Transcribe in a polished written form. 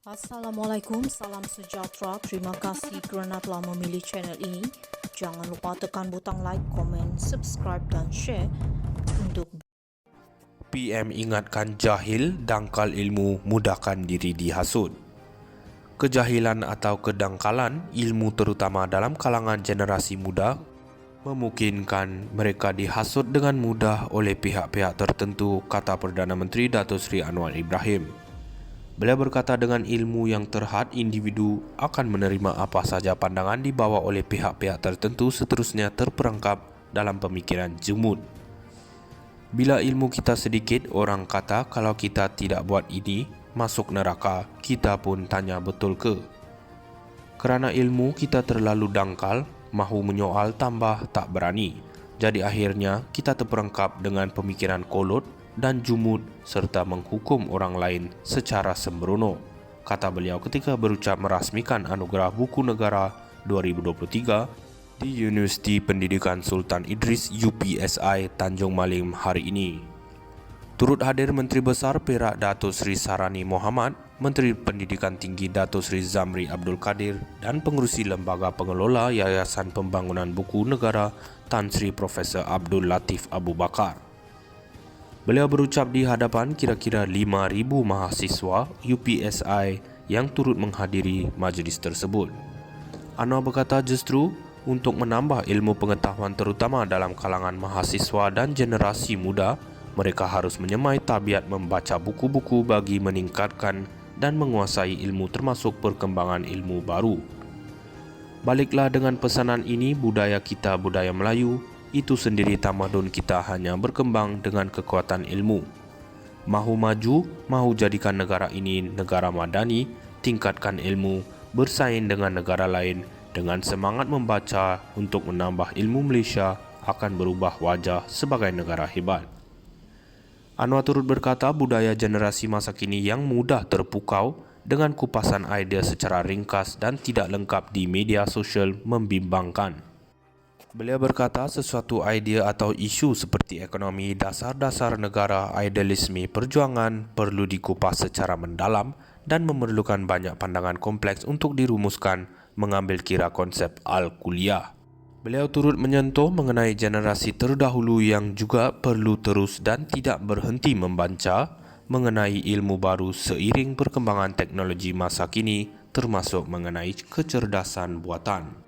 Assalamualaikum, salam sejahtera. Terima kasih kerana telah memilih channel ini. Jangan lupa tekan butang like, komen, subscribe dan share untuk PM ingatkan jahil, dangkal ilmu, mudahkan diri dihasut. Kejahilan atau kedangkalan ilmu terutama dalam kalangan generasi muda memungkinkan mereka dihasut dengan mudah oleh pihak-pihak tertentu, kata Perdana Menteri Datuk Seri Anwar Ibrahim. Beliau berkata dengan ilmu yang terhad, individu akan menerima apa saja pandangan dibawa oleh pihak-pihak tertentu seterusnya terperangkap dalam pemikiran jemut. Bila ilmu kita sedikit, orang kata kalau kita tidak buat ini, masuk neraka, kita pun tanya betul ke? Kerana ilmu kita terlalu dangkal, mahu menyoal tambah tak berani. Jadi akhirnya kita terperangkap dengan pemikiran kolot dan jumud serta menghukum orang lain secara sembrono, kata beliau ketika berucap merasmikan Anugerah Buku Negara 2023 di Universiti Pendidikan Sultan Idris UPSI Tanjung Malim hari ini. Turut hadir Menteri Besar Perak Datuk Seri Sarani Mohamad, Menteri Pendidikan Tinggi Datuk Seri Zamri Abdul Kadir dan Pengerusi Lembaga Pengelola Yayasan Pembangunan Buku Negara Tan Sri Profesor Abdul Latif Abu Bakar. Beliau berucap di hadapan kira-kira 5,000 mahasiswa UPSI yang turut menghadiri majlis tersebut. Anwar berkata justru untuk menambah ilmu pengetahuan terutama dalam kalangan mahasiswa dan generasi muda, mereka harus menyemai tabiat membaca buku-buku bagi meningkatkan dan menguasai ilmu termasuk perkembangan ilmu baru. Baliklah dengan pesanan ini, budaya kita budaya Melayu, itu sendiri tamadun kita hanya berkembang dengan kekuatan ilmu. Mahu maju, mahu jadikan negara ini negara madani, tingkatkan ilmu, bersaing dengan negara lain dengan semangat membaca untuk menambah ilmu Malaysia akan berubah wajah sebagai negara hebat. Anwar turut berkata budaya generasi masa kini yang mudah terpukau dengan kupasan idea secara ringkas dan tidak lengkap di media sosial membimbangkan. Beliau berkata sesuatu idea atau isu seperti ekonomi, dasar-dasar negara, idealisme, perjuangan perlu dikupas secara mendalam dan memerlukan banyak pandangan kompleks untuk dirumuskan mengambil kira konsep al-kuliah. Beliau turut menyentuh mengenai generasi terdahulu yang juga perlu terus dan tidak berhenti membaca mengenai ilmu baru seiring perkembangan teknologi masa kini termasuk mengenai kecerdasan buatan.